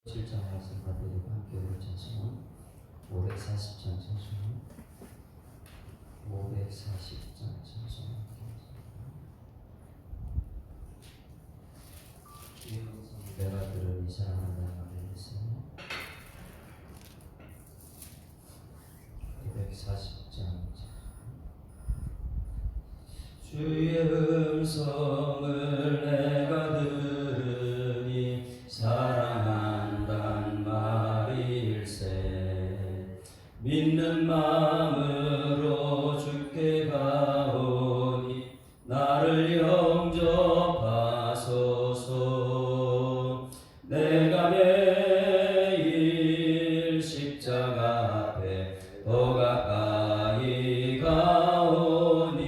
7장 말씀 받들고 함께 우리 찬송은 540장 찬송은 540장 찬송 내가 들은 이 사랑한다는 말을 했으며 540장 주의 음성을 내가 들으니 사랑한단 말일세 믿는 마음으로 주께 가오니 나를 영접하소서. 내가 매일 십자가 앞에 더 가까이 가오니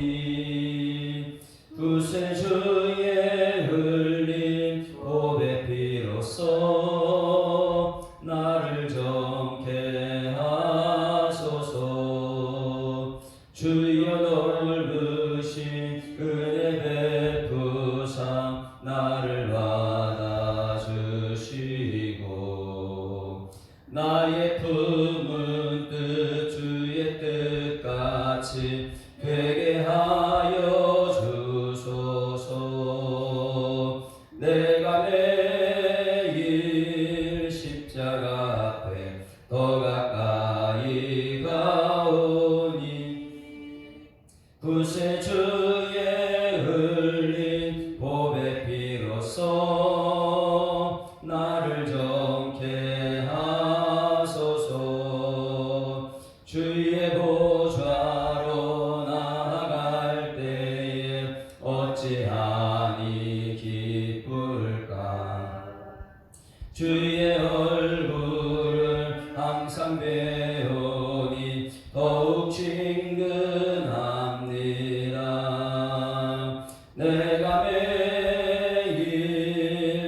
구세주의 흘린 보배 피로써 나를 정케 하소서. 주여 넓으신 은혜 베푸사 나를 받아주시고 나의 품은 뜻 주의 뜻같이 되게 하여 주소서. 내가 매일 십자가 앞에 더 가까이 가오니 구세주의 흘린 보배 피로써 나를 정케 하소서. 주의 보좌로 나아갈 때에 어찌하니 기쁠까. 주의 얼굴을 항상 배우니 더욱 친근합니다. 내가 매일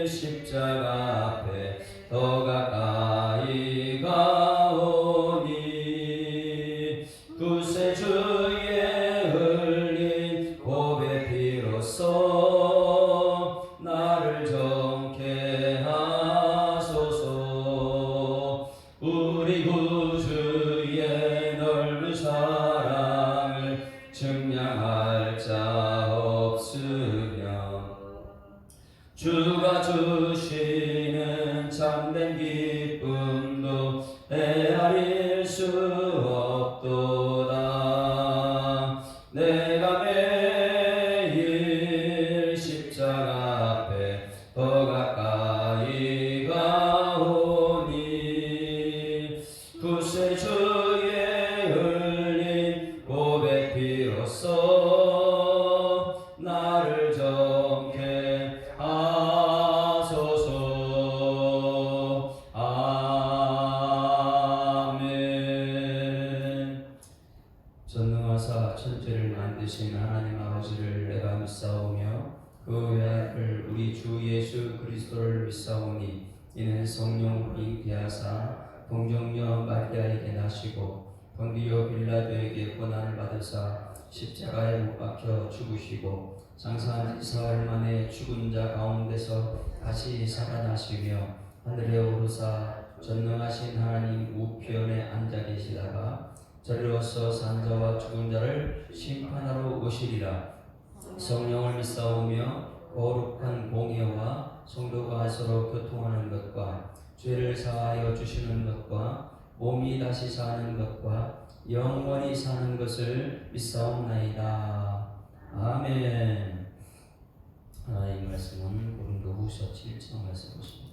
십자가 앞에 더 가까이 가오니 구세주의 흘린 보배 피로써 나를 정케 하소서. 우리 구주의 넓은 사랑을 증량할 자 없으며 주가 주시는 참된 기쁨도 헤아릴 수 없도다. 내가 매일 십자가 앞에 더 가까이 가오니 구세주의 흘린 보배 피로써 나를 정케 하소서. 아멘. 전능하사 천지를 만드신 하나님 아버지를 내가 믿사오며 그 외아들 우리 주 예수 그리스도를 믿사오니 이는 성령으로 잉태하사 동정녀 마리아에게 나시고 본디오 빌라도에게 고난을 받으사 십자가에 못 박혀 죽으시고 장사한 지 사흘 만에 죽은 자 가운데서 다시 살아나시며 하늘에 오르사 전능하신 하나님 우편에 앉아 계시다가 저리로서 산 자와 죽은 자를 심판하러 오시리라. 성령을 믿사오며 거룩한 공예와 성도가 서로 교통하는 것과 죄를 사하여 주시는 것과 몸이 다시 사는 것과 영원히 사는 것을 믿사옵나이다. 아멘. 하나님의 말씀은 고린도후서 7장 말씀 보십니다.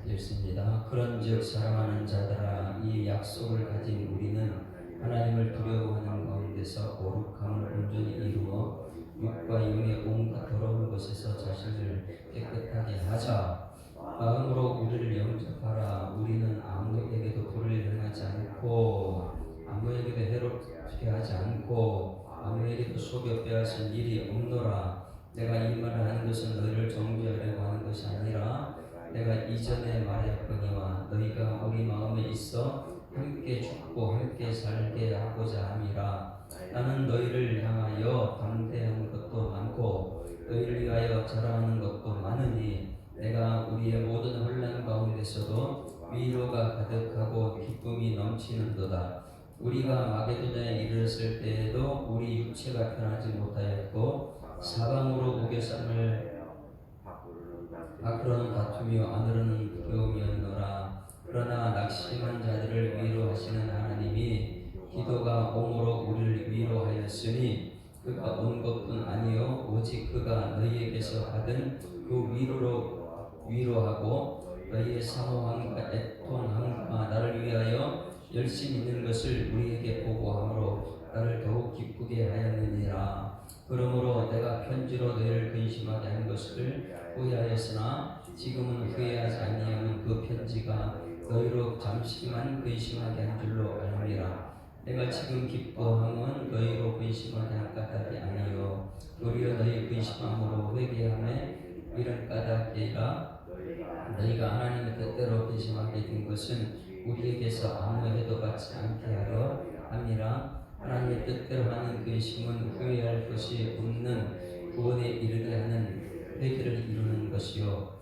읽습니다. 그런즉 사랑하는 자들아 이 약속을 가진 우리는 하나님을 두려워하는 가운데서 거룩함을 온전히 이루어 육과 영의 온갖 더러운 것에서 자신을 깨끗하게 하자. 마음으로 우리를 영접하라. 우리는 아무에게도 불을 행하지 않고 아무에게도 해롭게 하지 않고 아무에게도 속여 빼앗을 일이 없노라. 내가 이 말을 하는 것은 너희를 정죄하려고 하는 것이 아니라 내가 이전에 말했거니와 너희가 우리 마음에 있어 함께 죽고 함께 살게 하고자 함이라. 나는 너희를 향하여 담대한 것 너희를 위하여 자랑하는 것도 많으니 내가 우리의 모든 혼란 가운데서도 위로가 가득하고 기쁨이 넘치는도다. 우리가 마게도냐에 이르렀을 때에도 우리 육체가 편하지 못하였고 사방으로 무게삼을 밖으로는 다투며 안으로는 두려움이었노라. 그러나 낙심한 자들을 위로하시는 하나님이 기도가 옴으로 우리를 위로하였으니 그가 온 것뿐 아니요 오직 그가 너희에게서 받은 그 위로로 위로하고 너희의 사모함과 애통함과 나를 위하여 열심히 있는 것을 우리에게 보고함으로 나를 더욱 기쁘게 하였느니라. 그러므로 내가 편지로 너희를 근심하게 한 것을 후회하였으나 지금은 후회하지 아니하면 그 편지가 너희로 잠시만 근심하게 한 줄로 알미라. 내가 지금 기뻐함은 너희로 근심하게 한 까닭이 아니요 도리어 너희 근심함으로 회개함에 이런 까닭이라. 너희가 하나님의 뜻대로 근심하게 된 것은 우리에게서 아무 해도 받지 않게 하려 함이라. 하나님의 뜻대로 하는 근심은 후회할 것이 없는 구원에 이르게 하는 회개를 이루는 것이요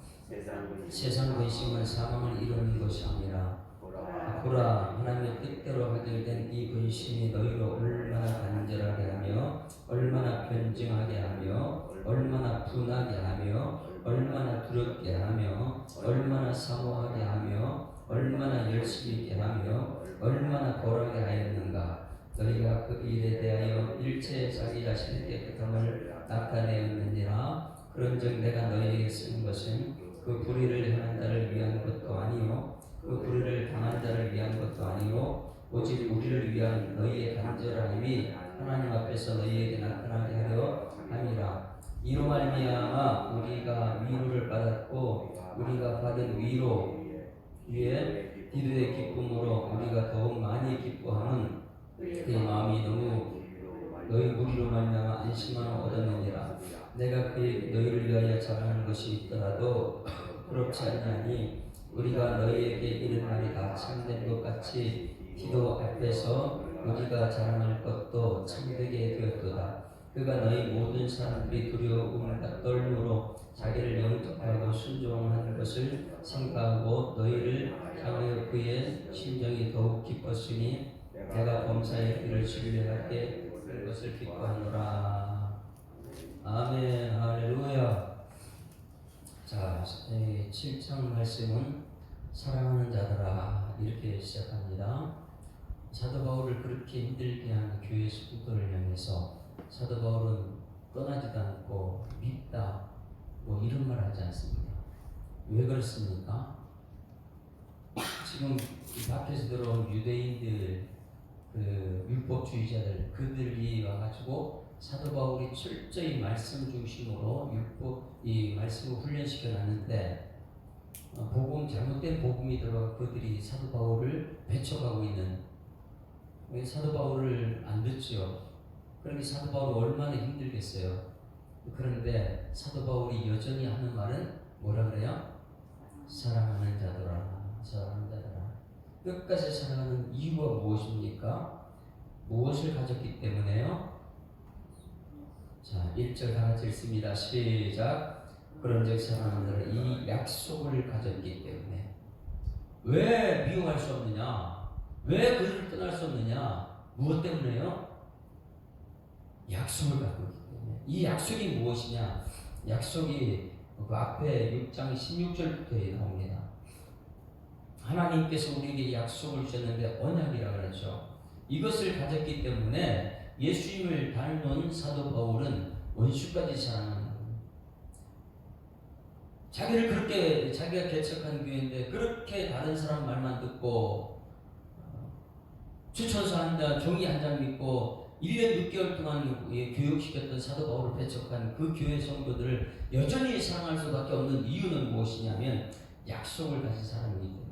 세상 근심은 사망을 이루는 것이니라. 보라, 하나님의 뜻대로 하게 된 이 근심이 너희로 얼마나 간절하게 하며 얼마나 변증하게 하며 얼마나 분하게 하며 얼마나 두렵게 하며 얼마나 사모하게 하며 얼마나 열심히 있게 하며 얼마나 벌하게 하였는가. 너희가 그 일에 대하여 일체 자기 자신의 깨끗함을 나타내었느니라. 그런즉 내가 너희에게 쓰는 것은 그 불의를 행한 자를 위한 것도 아니요 그 불의를 당한 자를 위한 것도 아니요 오직 우리를 위한 너희의 간절함이 하나님 앞에서 너희에게 나타나게 하려 함이라. 이로 말미암아 우리가 위로를 받았고 우리가 받은 위로 위에 기도의 기쁨으로 우리가 더욱 많이 기뻐하는 그 마음이 너무 너희 무리로 말미암아 안심함을 얻었느니라. 내가 너희를 위하여 자랑하는 것이 있더라도 그렇지 아니하니 우리가 너희에게 이른 말이 다 참된 것 같이 기도 앞에서 우리가 자랑할 것도 참되게 되었도다. 그가 너희 모든 사람들이 두려움과 떨림으로 자기를 영접하고 순종하는 것을 생각하고 너희를 향하여 그의 심정이 더욱 기뻤으니 내가 범사의 길을 신뢰하게 된 것을 기뻐하노라. 아멘. 할렐루야. 자, 7장 말씀은 사랑하는 자들아 이렇게 시작합니다. 사도 바울을 그렇게 힘들게 한 교회 성도를 향해서 사도 바울은 떠나지도 않고 믿다 뭐 이런 말 하지 않습니다. 왜 그렇습니까? 지금 밖에서 들어온 유대인들 그 율법주의자들 그들이 와가지고 사도 바울이 철저히 말씀 중심으로 이 말씀을 훈련시켜 놨는데 복음 잘못된 복음이 들어가 그들이 사도 바울을 배척하고 있는 사도 바울을 안 듣죠. 그러니 사도 바울이 얼마나 힘들겠어요. 그런데 사도 바울이 여전히 하는 말은 뭐라 그래요? 사랑하는 자들아, 사랑하는 자들아. 끝까지 사랑하는 이유가 무엇입니까? 무엇을 가졌기 때문에요? 자, 1절 다 같이 읽습니다. 시작. 그런즉 사랑하는 자들아 이 약속을 가졌기 때문에. 왜 미워할 수 없느냐? 왜 그들을 떠날 수 없느냐? 무엇 때문에요? 약속을 갖고 있기 때문에. 이 약속이 무엇이냐? 약속이 그 앞에 6장 16절부터 나옵니다. 하나님께서 우리에게 약속을 주셨는데 언약이라 그랬죠. 이것을 가졌기 때문에 예수님을 닮은 사도 바울은 원수까지 사랑하는 거예요. 자기를 그렇게 자기가 개척한 교회인데 그렇게 다른 사람 말만 듣고 추천서 한 장, 종이 한 장 믿고 1년 6개월 동안 교육시켰던 사도 바울을 배척한 그 교회 성도들을 여전히 사랑할 수밖에 없는 이유는 무엇이냐면 약속을 가진 사람이기 때문에.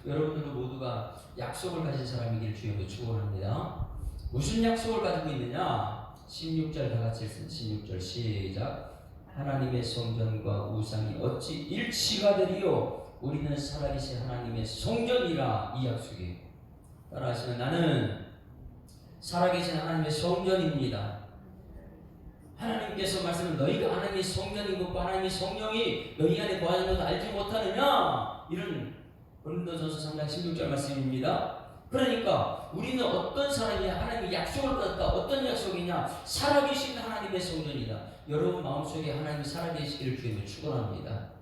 여러분들도 모두가 약속을 가진 사람이길 주님으로 축원합니다. 무슨 약속을 가지고 있느냐? 16절 다 같이 읽습니다. 16절 시작. 하나님의 성전과 우상이 어찌 일치가 되리요? 우리는 살아계신 하나님의 성전이라. 이 약속이 따라하시면 나는 살아계신 하나님의 성전입니다. 하나님 하나님께서 말씀은 너희가 하나님의 성전인 것과 하나님의 성령이 너희 안에 거하는 것을 알지 못하느냐, 이런 고린도전서 3장 16절 말씀입니다. 그러니까 우리는 어떤 사람이냐, 하나님의 약속을 받았다. 어떤 약속이냐, 살아계신 하나님의 성전이다. 여러분 마음속에 하나님이 살아계시기를 주님을 축원합니다.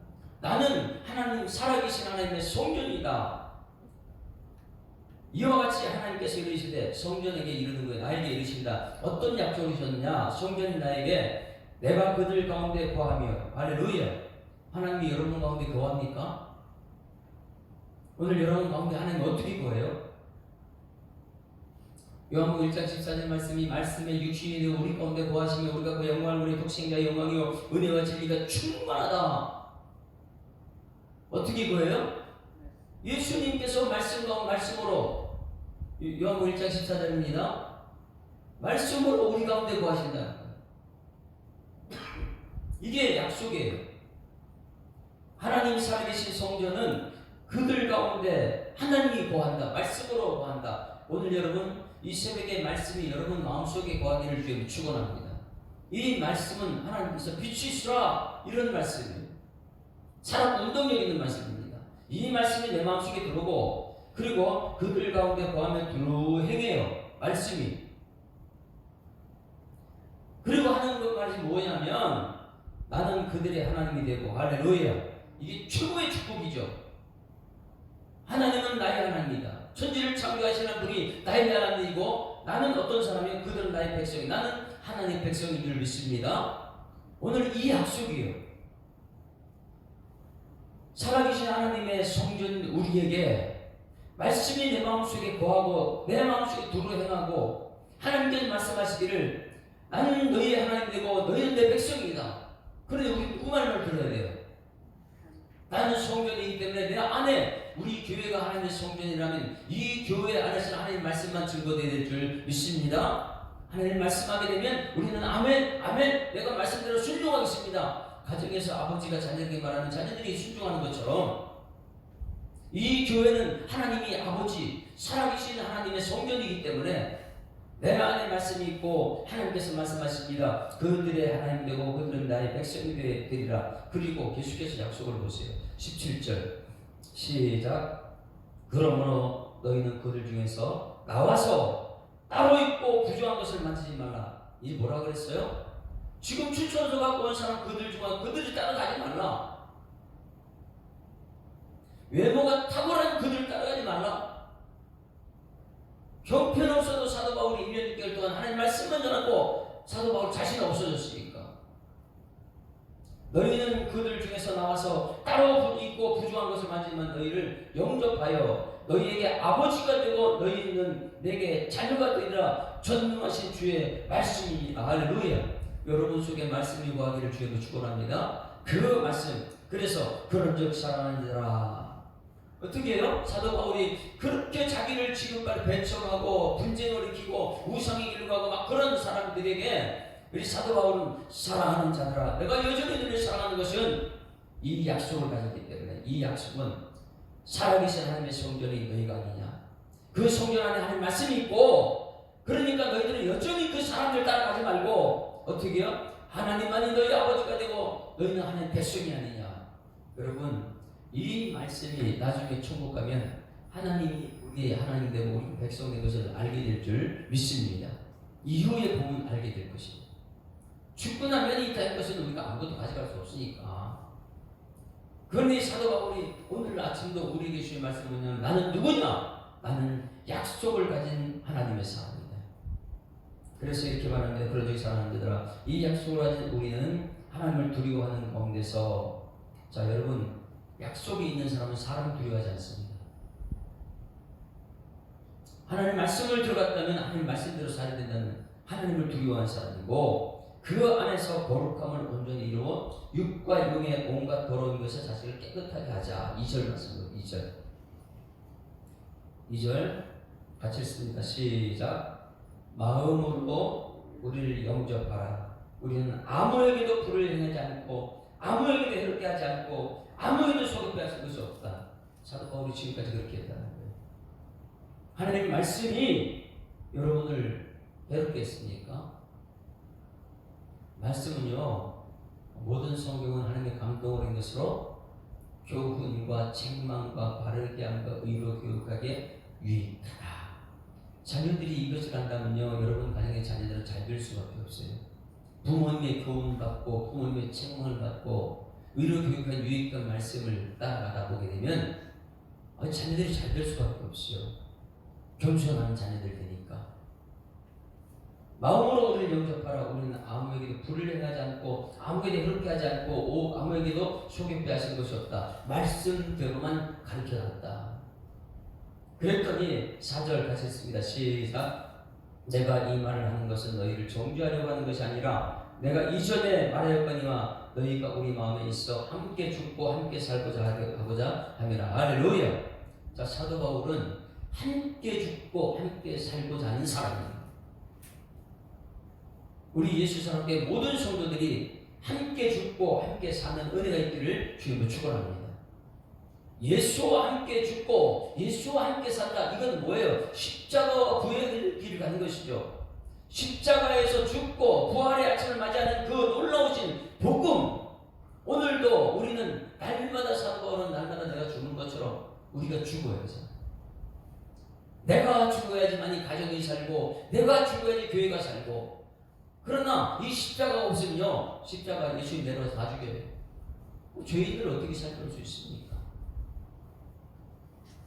나는 하나님, 살아계신 하나님의 성전이다. 이와 같이 하나님께서 이르시되 성전에게 이르는 거예요. 나에게 이르신다. 어떤 약속을 주셨느냐, 성전이 나에게 내가 그들 가운데 거하며. 할렐루야. 하나님이 여러분 가운데 거합니까? 오늘 여러분 가운데 하나님 어떻게 거해요? 요한복음 1장 14절 말씀이 말씀에 육신이 되어 우리 가운데 거하시며 우리가 그 영광을 우리 독생자의 영광이요 은혜와 진리가 충만하다. 어떻게 거해요? 예수님께서 말씀으로, 요한복음 1장 14절입니다. 말씀으로 우리 가운데 거하신다. 이게 약속이에요. 하나님이 살아계신 성전은 그들 가운데 하나님이 거한다. 말씀으로 거한다. 오늘 여러분 이 새벽에 말씀이 여러분 마음속에 거하기를 주님 축원합니다. 이 말씀은 하나님께서 빛이시라, 이런 말씀이에요. 사람 운동력 있는 말씀입니다. 이 말씀이 내 마음속에 들어오고, 그리고 그들 가운데 거하며 두루 행해요. 말씀이. 그리고 하는 것 말이 뭐냐면 나는 그들의 하나님이 되고. 할렐루야. 이게 최고의 축복이죠. 하나님은 나의 하나님이다. 천지를 창조하시는 분이 나의 하나님이고, 나는 어떤 사람이요? 그들은 나의 백성이, 나는 하나님의 백성인 줄 믿습니다. 오늘 이 약속이에요. 살아계신 하나님의 성전인 우리에게 말씀이 내 마음속에 거하고 내 마음속에 두루 행하고, 하나님께서 말씀하시기를 나는 너희의 하나님 되고 너희는 내 백성이다. 그런데 우리 누구 말을 들어야 돼요? 나는 성전이기 때문에 내 안에, 우리 교회가 하나님의 성전이라면 이 교회 안에서 하나님 말씀만 증거되어야 될 줄 믿습니다. 하나님 말씀하게 되면 우리는 아멘, 아멘, 내가 말씀대로 순종하겠습니다. 가정에서 아버지가 자녀에게 말하면 자녀들이 순종하는 것처럼 이 교회는 하나님이 아버지, 살아계신 하나님의 성전이기 때문에 내 안에 말씀이 있고 하나님께서 말씀하십니다. 그들의 하나님 되고 그들은 나의 백성이 되리라. 그리고 계속해서 약속을 보세요. 17절 시작. 그러므로 너희는 그들 중에서 나와서 따로 있고 부정한 것을 만지지 말라. 이 뭐라 그랬어요? 지금 추천서 갖고 온 사람 그들 중에 그들을 따라가지 말라. 외모가 탁월한 그들을 따라가지 말라. 형편없어도 사도 바울이 1년 6개월 동안 하나님 말씀만 전하고 사도 바울 자신이 없어졌으니까. 너희는 그들 중에서 나와서 따로 있고 부정한 것을 만지면 너희를 영접하여 너희에게 아버지가 되고 너희는 내게 자녀가 되리라. 전능하신 주의 말씀이니라. 할렐루야. 여러분 속에 말씀이 거하기를 주님으로 축원합니다. 그 말씀. 그래서 그런즉 사랑하는 자라. 어떻게 해요? 사도 바울이 그렇게 자기를 지금까지 배척하고 분쟁을 일으키고 우상의 길로 가고 막 그런 사람들에게 우리 사도 바울은 사랑하는 자들아, 내가 여전히 너를 사랑하는 것은 이 약속을 가졌기 때문에. 이 약속은 살아계신 하나님의 성전이 너희가 아니냐. 그 성전 안에 하나님 말씀이 있고, 그러니까 너희들은 여전히 그 사람들 따라가지 말고 어떻게 해요? 하나님만이 너희 아버지가 되고 너희는 하나님 백성이 아니냐. 여러분 이 말씀이 나중에 천국 가면 하나님이 우리의 하나님 되고 우리 백성 된 것을 알게 될 줄 믿습니다. 이후에 보면 알게 될 것입니다. 죽고 나면 이 땅의 것은 우리가 아무것도 가져갈 수 없으니까. 그런데 사도 바울이 오늘 아침도 우리에게 주신 말씀이 뭐냐면 나는 누구냐? 나는 약속을 가진 하나님의 사람이다. 그래서 이렇게 말합니다. 그러지 사랑하는 자들아, 이 약속을 가진 우리는 하나님을 두려워하는 가운데서, 자 여러분, 약속이 있는 사람은 사람 두려워하지 않습니다. 하나님 말씀을 들어갔다면 하나님 말씀대로 살아야 된다는 하나님을 두려워하는 사람이고, 그 안에서 거룩함을 온전히 이루어 육과 영의 온갖 더러운 것을 자식을 깨끗하게 하자. 2절 말씀입니다. 2절 같이 읽습니다. 시작. 마음으로 우리를 영접하라. 우리는 아무에게도 불을 행하지 않고 아무에게도 해롭게 하지 않고 아무에게도 소급해 할 것이 없다. 사도 바울이 지금까지 그렇게 했다는 거예요. 하나님의 말씀이 여러분을 해롭게 했습니까? 말씀은요, 모든 성경은 하나님의 감동을 한 것으로 교훈과 책망과 바르게 함과 의로 교육하게 유익하다. 자녀들이 이것을 안다면요, 여러분 가정의 자녀들은 잘 될 수밖에 없어요. 부모님의 교훈 받고 부모님의 책망을 받고 의로 교육한 유익한 말씀을 따라가다 보게 되면 자녀들이 잘 될 수밖에 없어요. 겸손한 자녀들 되니까. 마음으로 우리를 영접하라. 우리는 아무에게도 불을 행하지 않고 아무에게도 그렇게 하지 않고 아무에게도 속임 빼앗은 것이 없다. 말씀대로만 가르쳐놨다. 그랬더니 4절 같이 했습니다. 시작. 내가 이 말을 하는 것은 너희를 정죄하려고 하는 것이 아니라 내가 이전에 말하였거니와 너희가 우리 마음에 있어 함께 죽고 함께 살고자 하고자 함이라. 할렐루야. 자, 사도 바울은 함께 죽고 함께 살고자 하는 사람입니다. 우리 예수 사람께 모든 성도들이 함께 죽고 함께 사는 은혜가 있기를 주님으로 축원합니다. 예수와 함께 죽고 예수와 함께 산다. 이건 뭐예요? 십자가와 구원의 길을 가는 것이죠. 십자가에서 죽고 부활의 아침을 맞이하는 그 놀라우신 복음. 오늘도 우리는 날마다 살아가는 날마다 내가 죽는 것처럼 우리가 죽어야죠. 내가 죽어야지만 이 가정이 살고 내가 죽어야지 교회가 살고. 그러나 이 십자가가 없으면요, 십자가 예수님 내려와서 다 죽여요. 죄인들을 어떻게 살릴 수 있습니까?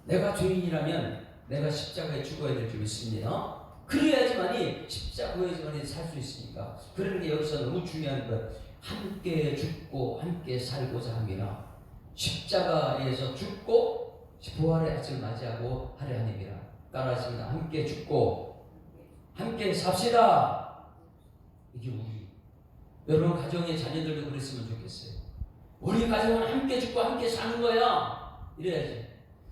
내가 죄인이라면 내가 십자가에 죽어야 될 줄 믿습니다. 그래야지만이 십자가에서만이 살 수 있으니까. 그런데 여기서 너무 중요한 건 함께 죽고 함께 살고자 함이라. 십자가에서 죽고 부활의 아침을 맞이하고 하려 함이라. 따라하십니다. 함께 죽고 함께 삽시다. 이게 우리 여러분 가정의 자녀들도 그랬으면 좋겠어요. 우리 가정은 함께 죽고 함께 사는 거야. 이래야지.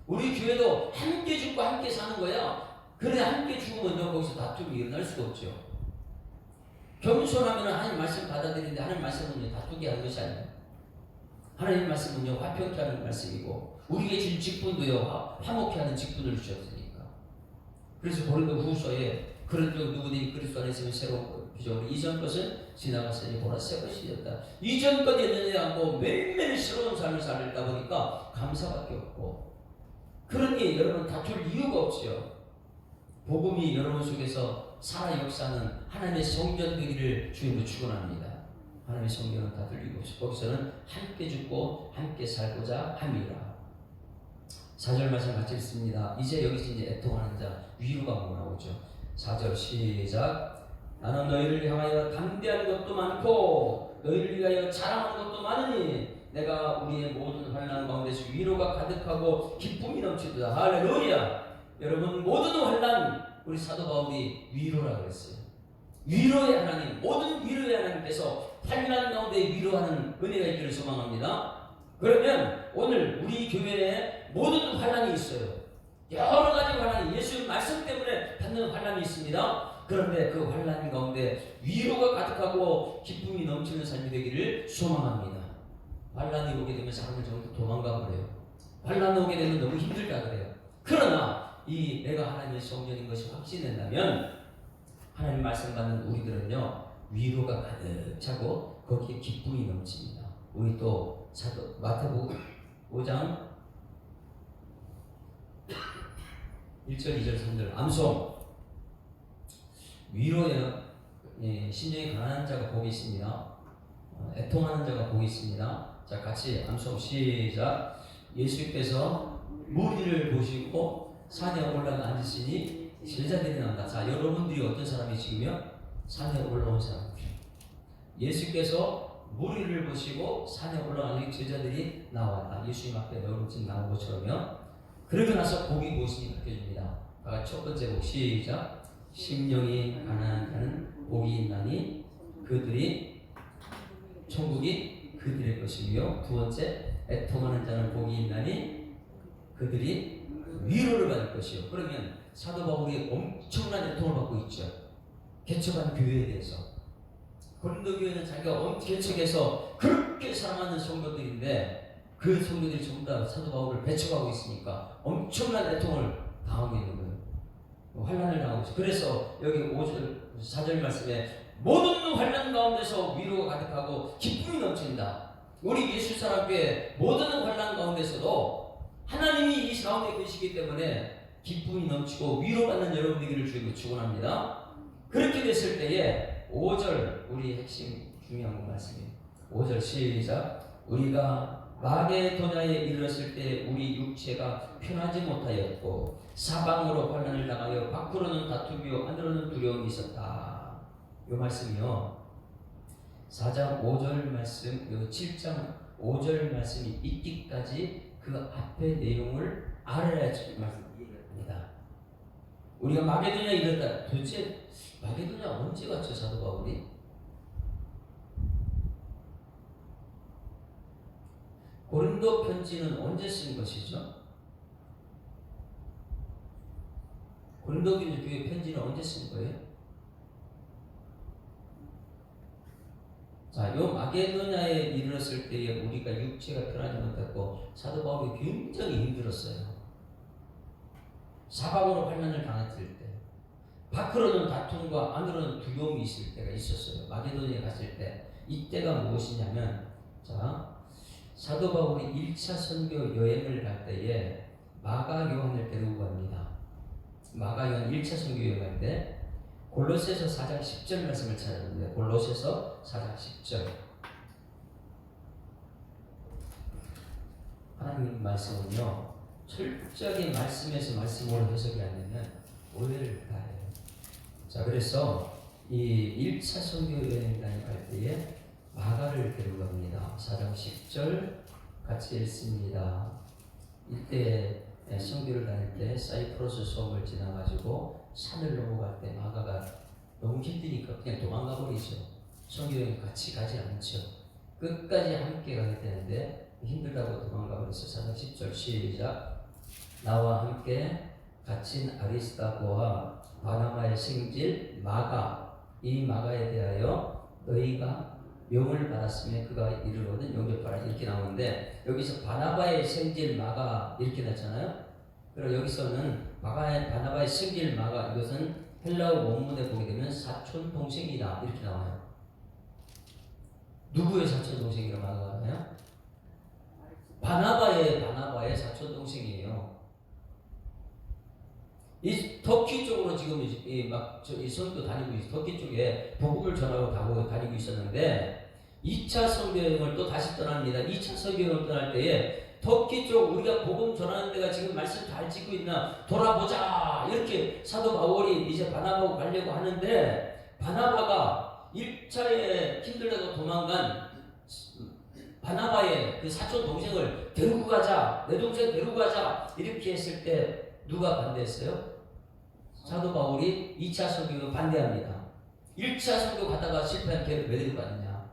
우리 교회도 함께 죽고 함께 사는 거야. 그래 함께 죽으면 거기서 다툼이 일어날 수가 없죠. 겸손하면 하나님 말씀 받아들이는데 하나님 말씀은 다투게 하는 것이 아니에요. 하나님 말씀은요 화평케 하는 말씀이고 우리에게 준 직분도요 화목케 하는 직분을 주셨으니까. 그래서 고린도 후서에 그런 적 누구든지 그리스도 안에 있으면 새로운 비전으로 이전 것은 지나갔으니 보라 새 것이 되었다. 이전 것 있느냐 않고 매일매일 새로운 삶을 살다 보니까 감사밖에 없고. 그러니 여러분 다툴 이유가 없지요. 복음이 여러분 속에서 살아 역사는 하나님의 성전 되기를 주님으로 축원합니다. 하나님의 성전은 다툴 이유가 없이 거기서는 함께 죽고 함께 살고자 함이라. 4절 말씀 같이 읽습니다. 이제 여기서 이제 애통하는 자 위로가 뭐 나오죠. 4절 시작. 나는 너희를 향하여 담대한 것도 많고 너희를 위하여 자랑하는 것도 많으니 내가 우리의 모든 환난 가운데서 위로가 가득하고 기쁨이 넘치도다. 할렐루야. 여러분 모든 환난 우리 사도 바울이 위로라 그랬어요. 위로의 하나님, 모든 위로의 하나님께서 환난 가운데 위로하는 은혜가 있기를 소망합니다. 그러면 오늘 우리 교회에 모든 환난이 있어요. 여러 가지 환난이 예수의 말씀 때문에 받는 환난이 있습니다. 그런데 그 환난 가운데 위로가 가득하고 기쁨이 넘치는 삶이 되기를 소망합니다. 환난이 오게 되면 사람을 전부 도망가 버려요. 환난이 오게 되면 너무 힘들다 그래요. 그러나 이 내가 하나님의 성전인 것이 확신된다면 하나님 말씀 받는 우리들은요 위로가 가득 차고 거기에 기쁨이 넘칩니다. 우리 또 사도 마태복음 5장 1절 2절 3절 암송 위로에 심령이 가난한 자가 복이 있습니다. 애통하는 자가 복이 있습니다. 자 같이 암송 시작. 예수께서 무리를 보시고 산에 올라가 앉으시니 제자들이 나온다. 자 여러분들이 어떤 사람이시며 산에 올라온 사람. 예수께서 무리를 보시고 산에 올라가는 제자들이 나왔다. 예수님 앞에 여러분 나온 것처럼요. 그러고 나서 복이 무엇인지 가르쳐줍니다. 첫 번째 복 시작. 심령이 가난한 자는 복이 있나니 그들이 천국이 그들의 것이며 두 번째 애통하는 자는 복이 있나니 그들이 위로를 받을 것이요. 그러면 사도 바울이 엄청난 애통을 받고 있죠. 개척한 교회에 대해서. 고린도 교회는 자기가 개척해서 그렇게 사랑하는 성도들인데 그 성도들이 전부 다 사도 바울을 배척하고 있으니까 엄청난 애통을 당하고 있는 거예요. 환난을 당하고 있어요. 그래서 여기 5절 4절 말씀에 모든 환난 가운데서 위로가 가득하고 기쁨이 넘친다. 우리 예수사랑교회 모든 환난 가운데서도 하나님이 이 가운데 계시기 때문에 기쁨이 넘치고 위로받는 여러분들을 주님으로 축원합니다. 그렇게 됐을 때에 5절 우리 핵심 중요한 말씀이에요. 5절 시작. 우리가 마게도냐에 이르렀을 때 우리 육체가 편하지 못하였고 사방으로 환난을 당하여 밖으로는 다투며 안으로는 두려움이 있었다. 이 말씀이요. 4장 5절 말씀, 7장 5절 말씀이 있기까지 그 앞의 내용을 알아야지 말씀입니다. 우리가 마게도냐에 이르렀다. 도대체 마게도냐 언제 갔죠, 사도 바울이? 고린도 편지는 언제 쓴 것이죠? 고린도 교회 편지는 언제 쓴 거예요? 자, 요 마게도냐에 이르렀을 때에 우리가 육체가 편하지 못했고 사도 바울이 굉장히 힘들었어요. 사방으로 환난을 당했을 때, 밖으로는 다툼과 안으로는 두려움이 있을 때가 있었어요. 마게도냐에 갔을 때 이때가 무엇이냐면, 자, 사도 바울이 1차 선교 여행을 갈 때에 마가 요한을 데리고 갑니다. 마가 요한 1차 선교 여행인데 골로새서 4장 10절 말씀을 찾았는데, 골로새서 4장 10절. 하나님 말씀은요, 철저하게 말씀에서 말씀으로 해석이 안 되면 오해를 다 해요. 자, 그래서 이 1차 선교 여행 갈 때에 마가를 데리고 갑니다. 4장 10절 같이 읽습니다. 이때 선교를 다닐 때 사이프러스 섬을 지나가지고 산을 넘어갈 때 마가가 너무 힘드니까 그냥 도망가 버리죠. 선교여행 같이 가지 않죠. 끝까지 함께 가게 되는데 힘들다고 도망가 버렸어요. 4장 10절 시작. 나와 함께 갇힌 아리스다고와 바나바의 생질 마가, 이 마가에 대하여 너희가 명을 받았으면 그가 이르거든 영접하라, 이렇게 나오는데, 여기서 바나바의 생질 마가 이렇게 났잖아요. 그리고 여기서는 바나바의 생질 마가, 이것은 헬라어 원문에 보게 되면 사촌 동생이다 이렇게 나와요. 누구의 사촌 동생이라고 말하나요? 바나바의 사촌 동생이에요. 이 터키 쪽으로 지금 이 선교 다니고 있어. 터키 쪽에 복음을 전하고 다니고 있었는데 2차 선교여행을 또 다시 떠납니다. 2차 선교여행을 떠날 때에 터키 쪽 우리가 복음 전하는 데가 지금 말씀 잘 짓고 있나 돌아보자, 이렇게 사도 바울이 이제 바나바하고 가려고 하는데, 바나바가 1차에 힘들다고 도망간 바나바의 그 사촌 동생을 데리고 가자, 내 동생 데리고 가자, 이렇게 했을 때 누가 반대했어요? 사도 바울이 2차 선교를 반대합니다. 1차 선교 가다가 실패한 걔를 왜 데리고 가느냐?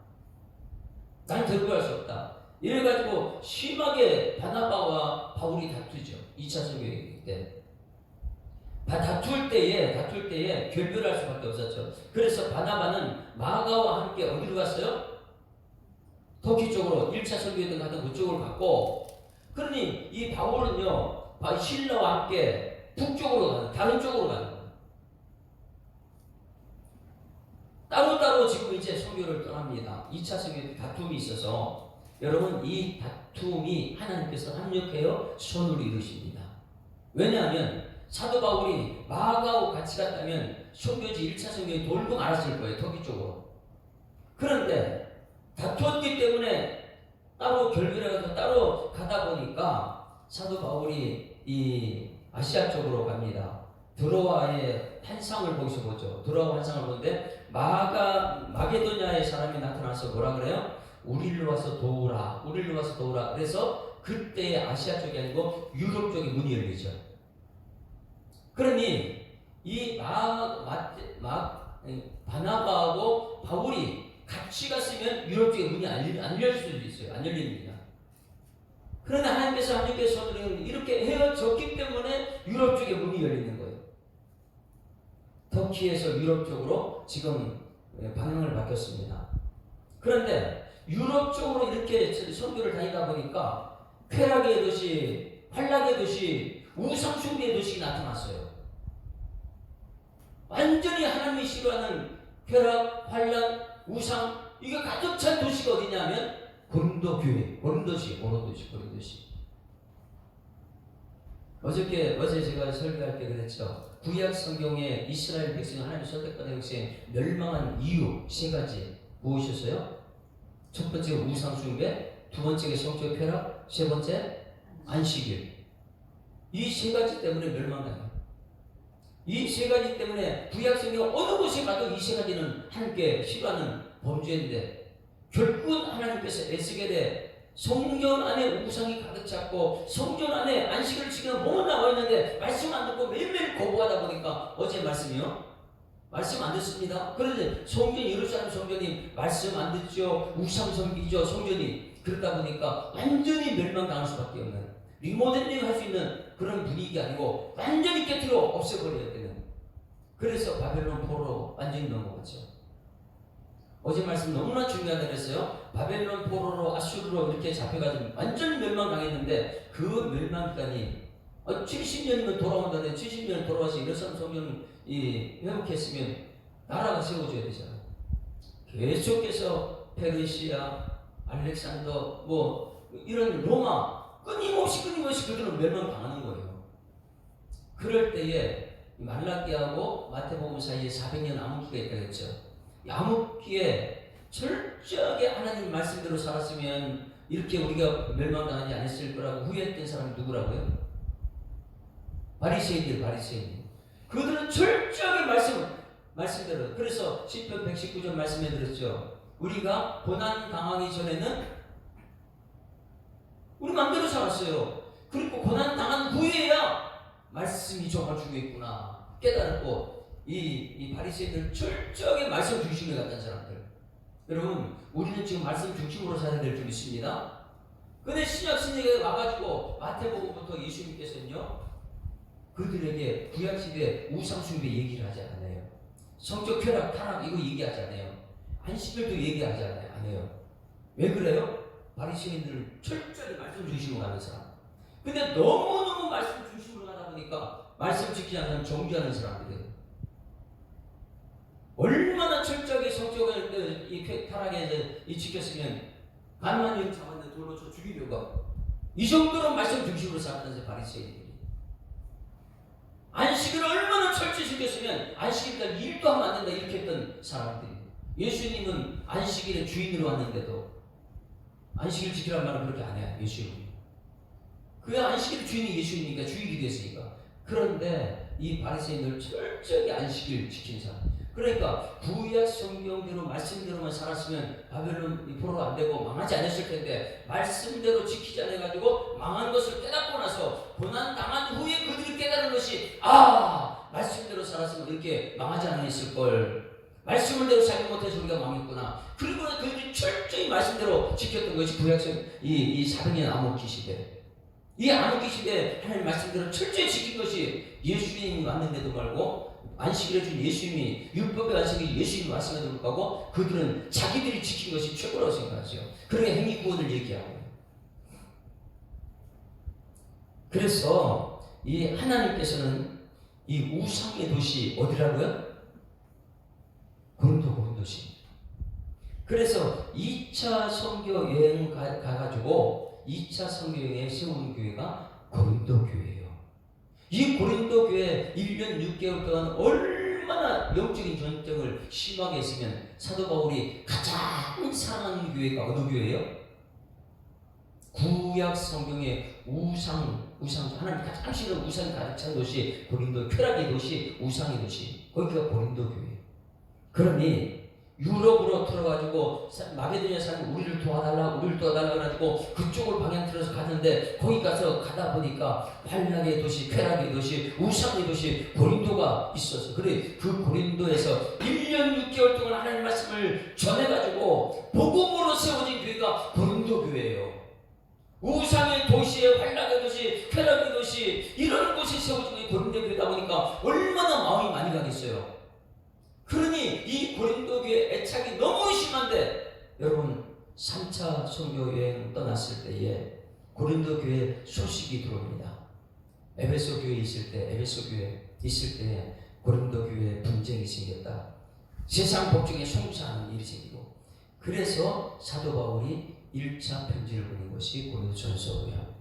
난 데리고 갈 수 없다. 이래가지고 심하게 바나바와 바울이 다투죠. 2차 선교일 때. 다툴 때에 결별할 수밖에 없었죠. 그래서 바나바는 마가와 함께 어디로 갔어요? 터키 쪽으로 1차 선교에 가던 그쪽으로 갔고, 그러니 이 바울은요, 신라와 함께 북쪽으로 가는, 다른 쪽으로 가는 거예요. 따로따로 지금 이제 선교를 떠납니다. 2차 선교에 다툼이 있어서, 여러분, 이 다툼이 하나님께서 합력하여 선을 이루십니다. 왜냐하면 사도 바울이 마가하고 같이 갔다면 선교지 1차 선교에 돌고 말았을 거예요. 터키 쪽으로. 그런데 다투었기 때문에 따로 결별해서 따로 가다 보니까 사도 바울이 이 아시아 쪽으로 갑니다. 드로아의 환상을 거기서 보죠. 드로아 환상을 보는데 마게도냐의 사람이 나타나서 뭐라 그래요? 우리를 와서 도우라. 우리를 와서 도우라. 그래서 그때 아시아 쪽이 아니고 유럽 쪽에 문이 열리죠. 그러니 이 바나바하고 바울이 같이 갔으면 유럽 쪽에 문이 안 열릴 수도 있어요. 안 열립니다. 그러나 하나님께서 합력해서 이렇게 헤어졌기 때문에 유럽 쪽에 문이 열리는 거예요. 터키에서 유럽 쪽으로 지금 방향을 바뀌었습니다. 그런데 유럽 쪽으로 이렇게 선교를 다니다 보니까 쾌락의 도시, 환락의 도시, 우상숭배의 도시가 나타났어요. 완전히 하나님이 싫어하는 쾌락, 환란, 우상, 이게 가득 찬 도시가 어디냐면 고린도 교회, 고린도시. 어제 제가 설교할 때 그랬죠. 구약 성경에 이스라엘 백성, 하나님 선택받은 백성이 멸망한 이유 세 가지 무엇이었어요? 첫 번째 우상 숭배, 두 번째 성적 쾌락, 세 번째 안식일. 이 세 가지 때문에 멸망당해요. 이 세 가지 때문에 구약 성경 어느 곳에 가도 이 세 가지는 하나님께 싫어하는 범죄인데, 결국은 하나님께서 에스겔에 성전 안에 우상이 가득 찼고 성전 안에 안식일을 지키는 몸은 나와 있는데 말씀 안 듣고 매일매일 거부하다 보니까, 어제 말씀이요, 말씀 안 듣습니다. 그런데 성전, 예루살렘 성전이 말씀 안 듣죠. 우상 섬기죠, 성전이. 그러다 보니까 완전히 멸망당할 수밖에 없는, 리모델링 할 수 있는 그런 분위기가 아니고 완전히 깨트려 없애버려야 되는, 그래서 바벨론 포로로 완전히 넘어갔죠. 어제 말씀 너무나 중요하다 그랬어요. 바벨론 포로로, 아수르로 이렇게 잡혀가지고 완전히 멸망당했는데, 그 멸망기간이 70년이면 돌아온다는데 70년 돌아와서 예루살렘 성전 회복했으면 나라가 세워져야 되잖아요. 계속해서 페르시아, 알렉산더, 이런 로마, 끊임없이 그들은 멸망당하는 거예요. 그럴 때에 말라기하고 마태복음 사이에 400년 암흑기가 있다고 했죠. 이 암흑기에 철저하게 하나님 말씀대로 살았으면 이렇게 우리가 멸망당하지 않았을 거라고 후회했던 사람이 누구라고요? 바리새인들. 그들은 철저하게 말씀대로. 그래서 시편 119편 말씀에 들었죠. 우리가 고난 당하기 전에는 우리 마음대로 살았어요. 그리고 고난 당한 후에야 말씀이 정말 중요했구나 깨달았고, 이 바리새인들 철저하게 말씀 중심에 갔던 사람들. 여러분, 우리는 지금 말씀 중심으로 살아야 될 줄 믿습니다. 근데 신약 신약에 와가지고 마태복음부터 예수님께서는요, 그들에게 구약시대 우상숭배 얘기를 하지 않아요. 성적 쾌락, 타락 이거 얘기하지 않아요. 안식일도 얘기하지 않아요. 왜 그래요? 바리새인들은 철저히 말씀 중심으로 가는 사람. 근데 너무너무 말씀 중심으로 가다 보니까 말씀 지키지 않는 사람, 정죄하는 사람들이에요. 얼마나 철저하게 성적을 타락에 지켰으면 간만 영 잡았는데 돌로 쳐 죽이려고 하고, 이 정도로 말씀 중심으로 살았던 바리새인들이. 안식을 얼마나 철저히 지켰으면 안식일날 일도 하면 안 된다 이렇게 했던 사람들이. 예수님은 안식일의 주인으로 왔는데도 안식일 지키란 말은 그렇게 안 해요. 예수님이. 그 안식일 주인이 예수님이니까 주일이 됐으니까. 그런데 이 바리새인들 철저하게 안식일 지킨 사람. 그러니까 구약 성경대로 말씀대로만 살았으면 바벨론 포로가 안 되고 망하지 않았을 텐데, 말씀대로 지키지 않아가지고 망한 것을 깨닫고 나서 고난 당한 후에 그들이 깨달은 것이, 말씀대로 살았으면 이렇게 망하지 않았을 걸. 말씀대로 살지 못해서 우리가 망했구나. 그리고 그들이 철저히 말씀대로 지켰던 것이 구약성 이 400년 암흑기 시대. 이 암흑기 시대 하나님 말씀대로 철저히 지킨 것이 예수님이 왔는데도 말고, 안식일을 준 예수님이, 율법의 안식일 예수님이 왔음에도 불구하고 그들은 자기들이 지킨 것이 최고라고 생각하죠. 그러니까 행위구원을 얘기하고. 그래서 이 하나님께서는 이 우상의 도시 어디라고요? 고린도시. 그래서 2차 선교 여행 가가지고 2차 선교 여행에 세운 교회가 고린도 교회예요. 이 고린도 교회 1년 6개월 동안 얼마나 영적인 전쟁을 심하게 했으면 사도 바울이 가장 사랑하는 교회가 어느 교회예요? 구약 성경의 우상 하나님 가장 싫어하는 우상이 가득 찬 도시 고린도, 쾌락의 도시, 우상의 도시, 거기가 고린도 교회. 그러니 유럽으로 들어가지고 마게도냐 사람 우리를 도와달라 그래가지고 그쪽을 방향 틀어서 갔는데, 거기 가서 가다 보니까 환락의 도시, 쾌락의 도시, 우상의 도시 고린도가 있었어. 그래 그 고린도에서 1년 6개월 동안 하나님 말씀을 전해가지고 복음으로 세워진 교회가 고린도 교회예요. 우상의 도시에 환락의 도시, 쾌락의 도시, 이런 곳이 세워진 게 고린도 교회다 보니까 얼마나 마음이 많이 가겠어요. 그러니 이 고린도 교회 애착이 너무 심한데, 여러분 3차 선교 여행 떠났을 때에 고린도 교회 소식이 들어옵니다. 에베소 교회 있을 때 고린도 교회 분쟁이 생겼다. 세상 법정에 송치하는 일이 생기고, 그래서 사도 바울이 1차 편지를 보낸 것이 고린도전서고요.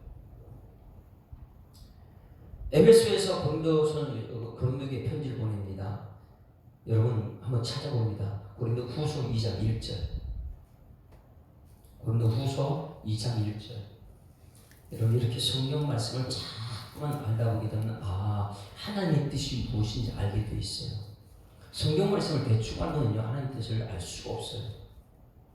에베소에서 고린도에게 편지를 보냅니다. 여러분 한번 찾아봅니다. 고린도 후서 2장 1절. 고린도 후서 2장 1절. 여러분 이렇게 성경 말씀을 자꾸만 알다 보게 되면 하나님의 뜻이 무엇인지 알게 돼 있어요. 성경 말씀을 대충 알고는요 하나님 뜻을 알 수가 없어요.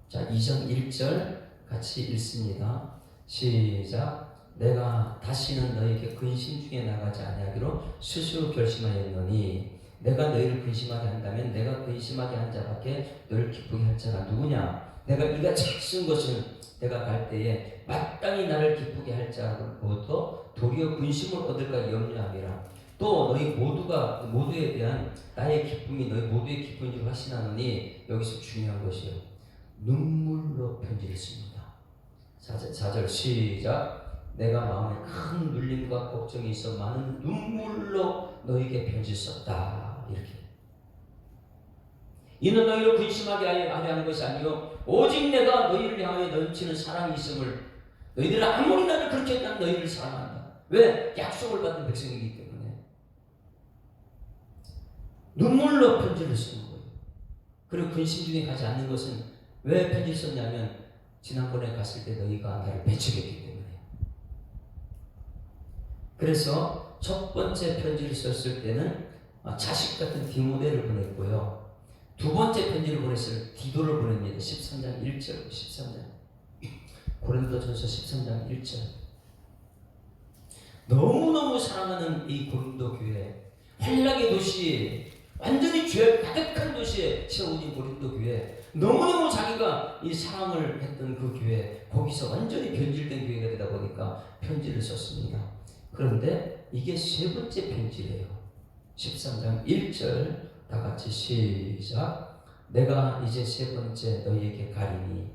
자, 2장 1절 같이 읽습니다. 시작. 내가 다시는 너에게 근심 중에 나가지 아니하기로 스스로 결심하였노니 내가 너희를 근심하게 한다면 내가 근심하게 한 자밖에 너를 기쁘게 할 자가 누구냐? 내가 이같이 쓴 것은 내가 갈 때에 마땅히 나를 기쁘게 할 자로부터 도리어 근심을 얻을까 염려함이라. 또 너희 모두에 대한 나의 기쁨이 너희 모두의 기쁜 줄 확신하노니, 여기서 중요한 것이요, 눈물로 편지를 씁니다. 4절 시작. 내가 마음에 큰 눌림과 걱정이 있어 많은 눈물로 너에게 편지 썼다. 이렇게. 이는 너희를 근심하게 하려 것이 아니요 오직 내가 너희를 향하여 넘치는 사랑이 있음을, 너희들은 아무리 나를 그렇게 했다면 너희를 사랑한다. 왜? 약속을 받은 백성이기 때문에. 눈물로 편지를 쓰는 거예요. 그리고 근심 중에 가지 않는 것은 왜 편지를 썼냐면 지난번에 갔을 때 너희가 나를 배척했기 때문에. 그래서 첫 번째 편지를 썼을 때는 자식 같은 디모데를 보냈고요. 두 번째 편지를 보냈을 때 디도를 보냅니다. 13장 1절, 13장. 고린도전서 13장 1절. 너무너무 사랑하는 이 고린도 교회, 환락의 도시, 완전히 죄 가득한 도시에 세워진 고린도 교회, 너무너무 자기가 이 사랑을 했던 그 교회, 거기서 완전히 변질된 교회가 되다 보니까 편지를 썼습니다. 그런데 이게 세 번째 편지래요. 13장 1절 다 같이 시작. 내가 이제 세 번째 너희에게 가리니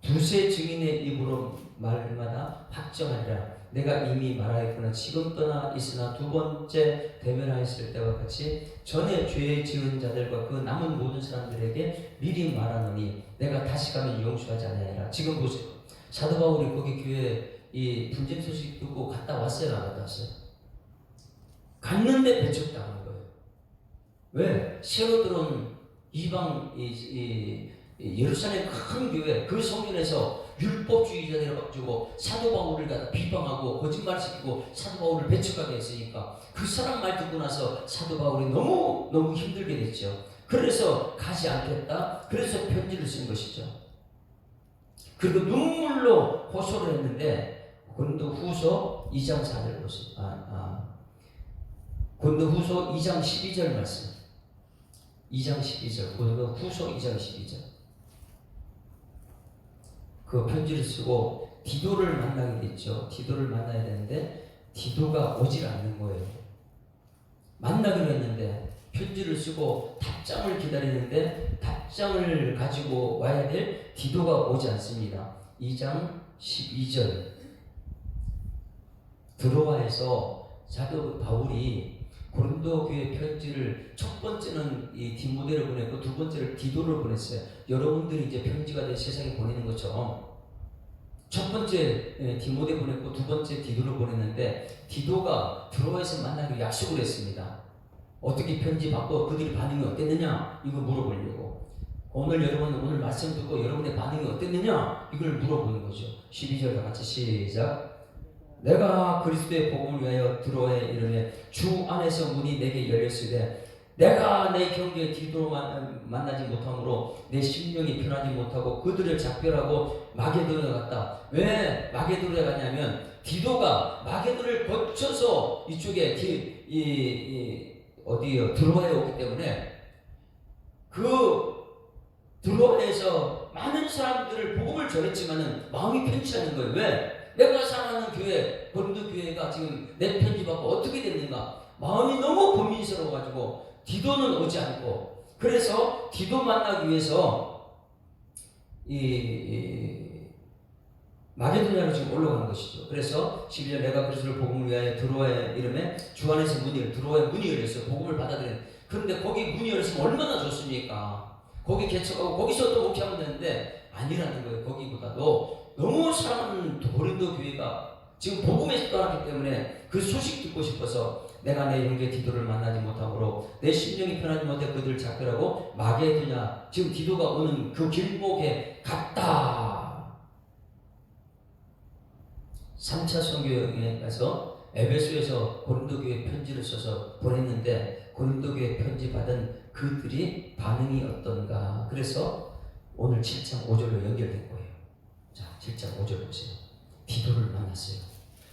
두세 증인의 입으로 말마다 확정하리라. 내가 이미 말하였구나. 지금 떠나 있으나 두 번째 대면하였을 때와 같이 전에 죄 지은 자들과 그 남은 모든 사람들에게 미리 말하노니 내가 다시 가면 용서하지 아니하리라. 지금 보세요. 사도 바울이 거기 교회 이 분쟁 소식 듣고 갔다 왔어요, 안 갔다 왔어요? 갔는데 배척당한 거예요. 왜? 새로 들어온 이방 예루살렘 큰 교회, 그 성전에서 율법주의자들 가지고 사도 바울을 갖다 비방하고 거짓말시키고 사도 바울을 배척하게 했으니까 그 사람 말 듣고 나서 사도 바울이 너무 힘들게 됐죠. 그래서 가지 않겠다. 그래서 편지를 쓴 것이죠. 그리고 눈물로 호소를 했는데, 고린도 후서 2장 4절 보세요. 고린도 후서 2장 12절 말씀. 2장 12절. 고린도 후서 2장 12절. 그 편지를 쓰고 디도를 만나게 됐죠. 디도를 만나야 되는데 디도가 오질 않는 거예요. 만나기로 했는데 편지를 쓰고 답장을 기다리는데 답장을 가지고 와야 될 디도가 오지 않습니다. 2장 12절. 드로아에서 사도 바울이 고린도 교회 편지를 첫 번째는 이 디모데를 보냈고 두 번째를 디도를 보냈어요. 여러분들이 이제 편지가 돼 세상에 보내는 것처럼 첫 번째 디모데 보냈고 두 번째 디도를 보냈는데 디도가 드로아에서 만나기로 약속을 했습니다. 어떻게 편지 받고 그들의 반응이 어땠느냐 이걸 물어보려고. 오늘 말씀 듣고 여러분의 반응이 어땠느냐 이걸 물어보는 거죠. 12절 다 같이 시작. 내가 그리스도의 복음을 위하여 드로아에 이르매 주 안에서 문이 내게 열렸으되 내가 내 경계에 디도로 만나지 못함으로 내 심령이 편하지 못하고 그들을 작별하고 마게도냐에 갔다. 왜 마게도냐에 갔냐면 디도가 마게도를 거쳐서 이쪽에 어디요? 드로아에 오기 때문에 그 드로아에서 많은 사람들을 복음을 전했지만은 마음이 편치 않은 거예요. 왜? 내가 사랑하는 교회, 고린도 교회가 지금 내 편지 받고 어떻게 됐는가? 마음이 너무 고민스러워가지고 디도는 오지 않고, 그래서 디도 만나기 위해서 마게도냐로 지금 올라간 것이죠. 그래서 12절 내가 그리스도를 복음을 위하여 드로아에 이름에 주 안에서 드로아의 문이 열렸어요. 복음을 받아들인 그런데 거기 문이 열렸으면 얼마나 좋습니까? 거기 개척하고 거기서 또 목회하면 되는데 아니라는 거예요. 거기보다도 너무 사랑하는 고린도 교회가 지금 복음에 떠났기 때문에 그 소식 듣고 싶어서 내가 내 형제 디도를 만나지 못하므로 내 심령이 편하지 못해 그들을 작별하고 마게도냐, 지금 디도가 오는 그 길목에 갔다. 3차 선교여행에 가서 에베소에서 고린도 교회 편지를 써서 보냈는데 고린도 교회 편지 받은 그들이 반응이 어떤가. 그래서 오늘 7장 5절로 연결된 거예요. 자, 7장 5절 보세요. 디도를 만났어요.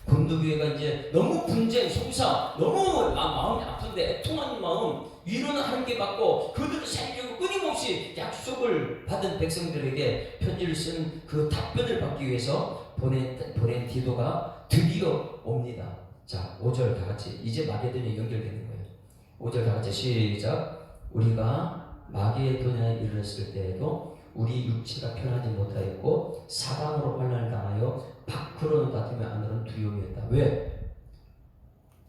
고린도 교회가 이제 너무 분쟁, 송사, 너무 마음이 아픈데 애통하는 마음, 위로는 하나님께 받고 그들을 살리려고 끊임없이 약속을 받은 백성들에게 편지를 쓴 그 답변을 받기 위해서 보낸 디도가 드디어 옵니다. 자, 5절 다 같이, 이제 마게도냐에 연결되는 거예요. 5절 다 같이 시작. 우리가 마게도냐에 이르렀을 때에도 우리 육체가 편하지 못하였고 사방으로 환난을 당하여 밖으로는 다투며 안으로는 두려움이었다. 왜?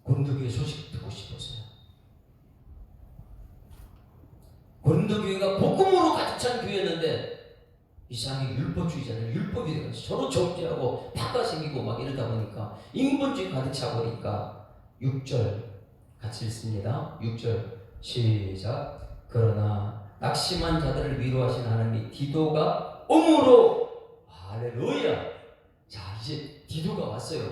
고린도 교회 소식 듣고 싶었어요. 고린도 교회가 복음으로 가득 찬 교회였는데 이상하게 율법주의잖아요. 율법이 돼가지고 서로 적대하고 파가 생기고 막 이러다 보니까 인본주의 가득 차버리니까 6절 같이 읽습니다. 6절 시작. 그러나 낙심한 자들을 위로하신 하나님이 디도가 오므로, 할렐루야. 자, 이제 디도가 왔어요.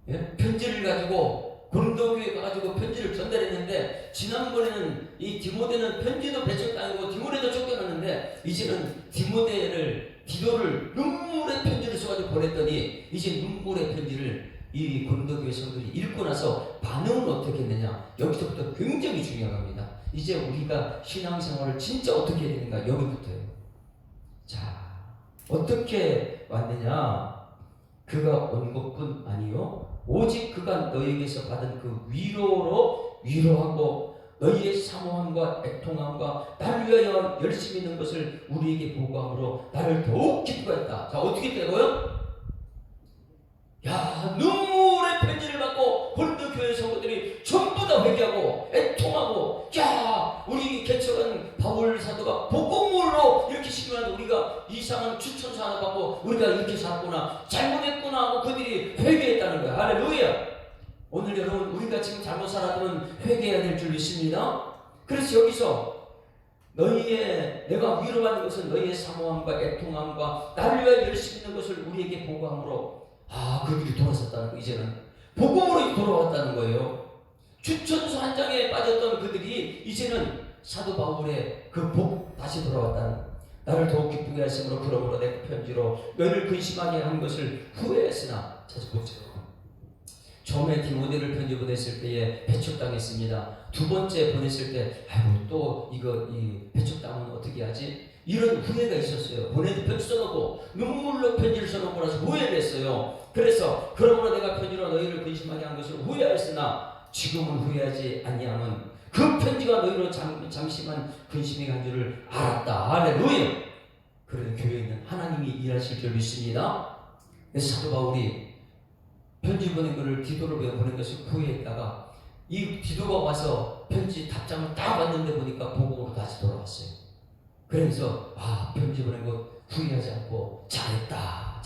예? 편지를 가지고 고린도 교회에 가가지고 편지를 전달했는데, 지난번에는 이 디모데는 편지도 배척당하고 디모데도 쫓겨났는데 이제는 디도를 눈물의 편지를 써가지고 보냈더니 이제 눈물의 편지를 이 고린도 교회 성도들이 읽고 나서 반응은 어떻게 했느냐. 여기서부터 굉장히 중요한 겁니다. 이제 우리가 신앙생활을 진짜 어떻게 해야 되는가, 여기부터예요. 자, 어떻게 왔느냐. 그가 온 것뿐 아니요 오직 그가 너희에게서 받은 그 위로로 위로하고 너희의 사모함과 애통함과 나를 위하여 열심히 있는 것을 우리에게 보고함으로 나를 더욱 기뻐했다. 자, 어떻게 되고요? 야, 눈물의 편지를 받고 고린도 교회 성도들이 전부 다 회개하고 애통하고, 야, 우리 개척한 바울 사도가 복음으로 이렇게 신뢰하는 우리가 이상한 추천서 하나 받고 우리가 이렇게 살았구나, 잘못했구나 하고 그들이 회개했다는 거야. 할렐루야. 오늘 여러분, 우리가 지금 잘못 살았다면 회개해야 될 줄 믿습니다. 그래서 여기서 내가 위로받는 것은 너희의 사모함과 애통함과 나를 위하여 열심히 있는 것을 우리에게 보고함으로, 그들이 돌아섰다는 거. 이제는 복음으로 돌아왔다는 거예요. 추천서 한 장에 빠졌던 그들이 이제는 사도 바울의 그 복 다시 돌아왔다는, 나를 더욱 기쁘게 하심으로 그러므로 내 편지로 너희를 근심하게 한 것을 후회했으나. 찾아보세요. 처음에 디모데를 편지 보냈을 때에 배척당했습니다. 두 번째 보냈을 때 또 이 배척당하면 어떻게 하지? 이런 후회가 있었어요. 보내도 편지 써놓고 눈물로 편지를 써놓고 나서 후회를 했어요. 그래서 그러므로 내가 편지로 너희를 근심하게 한 것을 후회하였으나 지금은 후회하지 아니하면 그 편지가 너희로 잠시만 근심이 간 줄을 알았다. 할렐루야. 그래도 교회에는 하나님이 일하실 줄 믿습니다. 그래서 사도 바울이 편지 보낸 것을 디도를 보낸 것을 후회했다가 이 디도가 와서 편지 답장을 딱 왔는데 보니까 복음으로 다시 돌아왔어요. 그래서 편지 보낸 것 후회하지 않고 잘했다.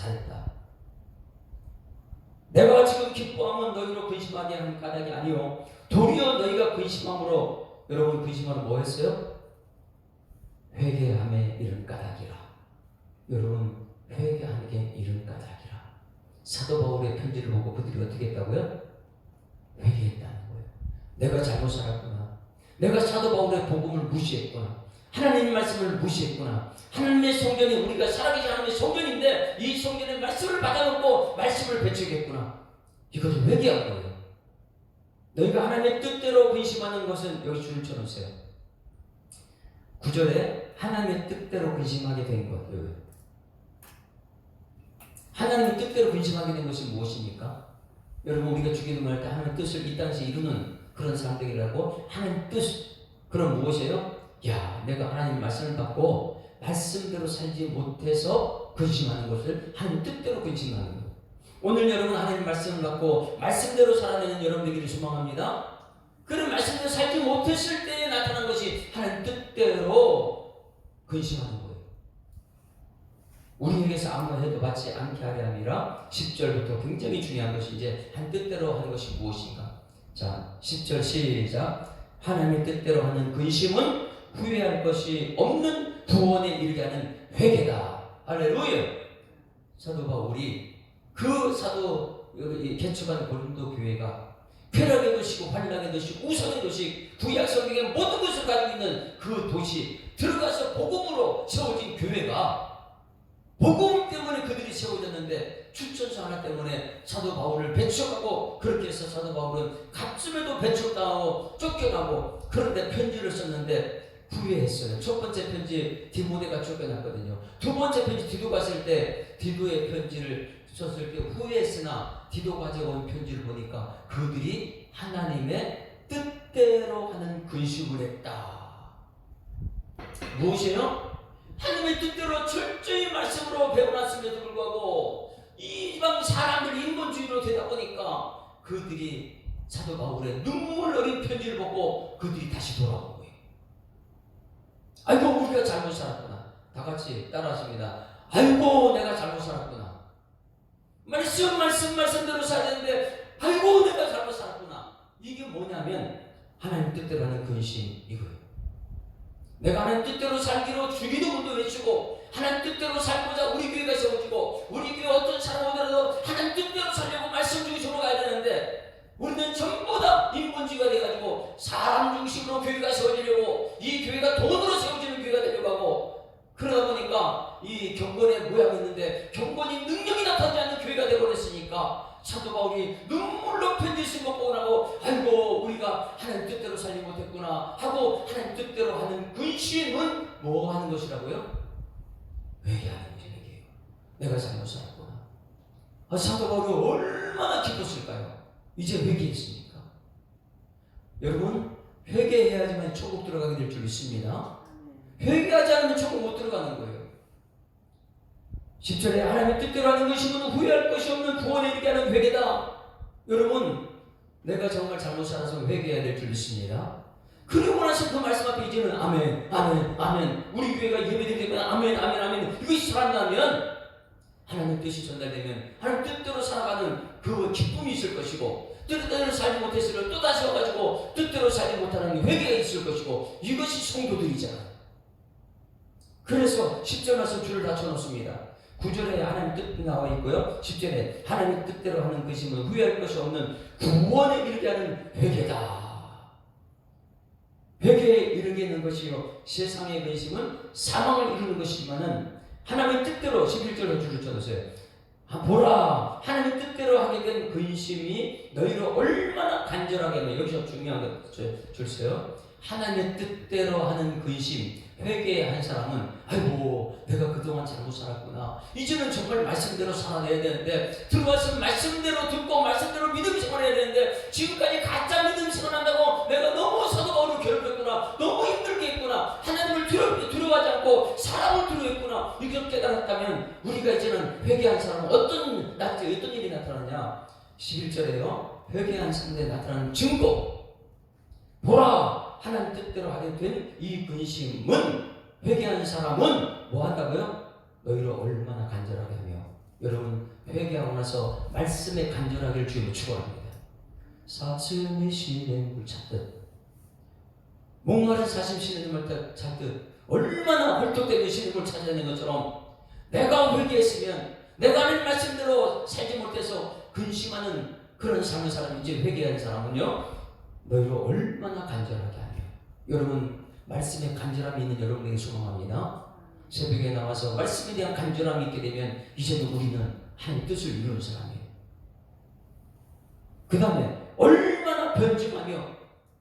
내가 지금 기뻐하면 너희로 근심하게 하는 까닭이 아니요 도리어 너희가 근심함으로, 여러분 근심하면 뭐 했어요? 회개함에 이른 까닭이라. 여러분, 회개하는 게 이른 까닭이라. 사도 바울의 편지를 보고 그들이 어떻게 했다고요? 회개했다는 거예요. 내가 잘못 살았구나. 내가 사도 바울의 복음을 무시했구나. 하나님의 말씀을 무시했구나. 하나님의 성전이, 우리가 살아계신 하나님의 성전인데 이 성전의 말씀을 받아놓고 말씀을 배척했구나. 이것을 회개한 거예요. 너희가 하나님의 뜻대로 근심하는 것은, 여기 줄을 쳐놓으세요. 9절에 하나님의 뜻대로 근심하게 된 것. 하나님의 뜻대로 근심하게 된 것이 무엇입니까? 여러분, 우리가 주기도문할 때 하나님의 뜻을 이 땅에서 이루는 그런 사람들이라고. 하나님 뜻, 그럼 무엇이에요? 내가 하나님 말씀을 받고 말씀대로 살지 못해서 근심하는 것을 하나님 뜻대로 근심하는 거예요. 오늘 여러분 하나님 말씀을 받고 말씀대로 살아내는 여러분 되기를 소망합니다. 그런 말씀대로 살지 못했을 때에 나타난 것이 하나님 뜻대로 근심하는 거예요. 우리에게서 아무나 해도 받지 않게 하려 함이라. 10절부터 굉장히 중요한 것이 이제 한 뜻대로 하는 것이 무엇인가. 자, 10절 시작. 하나님의 뜻대로 하는 근심은 후회할 것이 없는 구원에 이르게 하는 회개다. 할렐루야. 사도 바울이 그 사도 개척한 고린도 교회가 쾌락의 도시고 환락의 도시, 우상의 도시, 구약 성경의 모든 것을 가지고 있는 그 도시 들어가서 복음으로 세워진 교회가, 복음 때문에 그들이 세워졌는데 추천서 하나 때문에 사도 바울을 배척하고, 그렇게 해서 사도 바울은 가쯤에도 배척당하고 쫓겨나고, 그런데 편지를 썼는데 후회했어요. 첫 번째 편지 디모데가 쫓겨났거든요. 두 번째 편지 디도가 쓸 때 디도의 편지를 썼을 때 후회했으나 디도가 적어온 편지를 보니까 그들이 하나님의 뜻대로 하는 근심을 했다. 무엇이에요? 하나님의 뜻대로 철저히 말씀으로 배워놨음에도 불구하고 이방 사람들이 인본주의로 되다 보니까 그들이 사도 바울의 눈물 어린 편지를 보고 그들이 다시 돌아온 거예요. 아이고 우리가 잘못 살았구나. 다 같이 따라하십니다. 아이고 내가 잘못 살았구나. 말씀대로 살아야 되는데 아이고 내가 잘못 살았구나. 이게 뭐냐면 하나님 뜻대로 하는 근심 이거예요. 내가 하나님 뜻대로 살기로 주기도문도 외치고 하나님 뜻대로 살고자 우리 교회가 세워지고 우리 교회 어떤 사람 오더라도 하나님 뜻대로 살려고 말씀 중심으로 가야 되는데 우리는 전부 다 인본주의가 돼가지고 사람 중심으로 교회가 세워지려고, 이 교회가 돈으로 세워지는 교회가 되려고 하고, 그러다 보니까 이 경건의 모양이 있는데 경건이 능력이 나타나지 않는 교회가 되어버렸으니까 사도 바울이 눈물로 편지 쓴 것 보고 나고 아이고 우리가 하나님 뜻대로 살지 못했구나 하고 하나님 뜻대로 하는 근심은 뭐 하는 것이라고요? 회개하는 것이에요. 내가 잘못 살았구나. 사도 바울이 얼마나 기뻤을까요? 이제 회개했으니까. 여러분 회개해야지만 천국 들어가게 될 줄 믿습니다. 회개하지 않으면 천국 못 들어가는 거예요. 10절에 하나님의 뜻대로 하는 것이면 후회할 것이 없는 구원에 이르게 하는 회개다. 여러분 내가 정말 잘못 살아서 회개해야 될 줄 믿습니다. 그리고 나서 그 말씀 앞에 이제는 아멘 아멘 아멘, 우리 교회가 예배드릴 때마다 아멘 아멘 아멘 이것이 살아나면 하나님 뜻이 전달되면 하나님 뜻대로 살아가는 그 기쁨이 있을 것이고, 뜻대로 살지 못했으면 또다시 와가지고 뜻대로 살지 못하는 회개가 있을 것이고, 이것이 성도들이잖아요. 그래서 10절 말씀 줄을 닫혀놓습니다. 9절에 하나님 뜻이 나와 있고요. 10절에 하나님 뜻대로 하는 것이면 후회할 것이 없는 구원에 이르게 하는 회개다. 회개에 이르게 하는 것이요 세상의 근심은 사망을 이루는 것이지만은 하나님의 뜻대로 11절로 줄을 쳐놓으세요. 보라 하나님의 뜻대로 하게 된 근심이 너희를 얼마나 간절하게 하면, 여기서 중요한 것 줄세요. 하나님의 뜻대로 하는 근심, 회개한 사람은 아이고 내가 그동안 잘못 살았구나. 이제는 정말 말씀대로 살아내야 되는데, 들어와서 말씀대로 듣고 말씀대로 믿음 생활해야 되는데 지금까지 가짜 믿음 생활한다고 내가 너무 사도 바울을 괴롭혔구나, 너무 힘들게 했구나, 하나님을 두려워하지 않고 사람을 두려워했구나. 이걸 깨달았다면 우리가 이제는 회개한 사람은 어떤 일이 나타나냐. 11절에요 회개한 사람들에 나타나는 증거. 보라 하나님 뜻대로 하게 된 이 근심은, 회개한 사람은 뭐 한다고요? 너희를 얼마나 간절하게 하며. 여러분 회개하고 나서 말씀에 간절하기를 주님을 축원합니다. 사슴이 시냇물 찾듯, 목마른 사슴 시냇물 찾듯 얼마나 헐떡대는 시냇물 찾아내는 것처럼 내가 회개했으면, 내가 하는 말씀대로 살지 못해서 근심하는 그런 삶을 사람, 이제 회개한 사람은요 너희를 얼마나 간절하게 하며. 여러분 말씀에 간절함이 있는 여러분에게 소망합니다. 새벽에 나와서 말씀에 대한 간절함이 있게 되면 이제는 우리는 하나님 뜻을 이루는 사람이에요. 그 다음에 얼마나 변증하며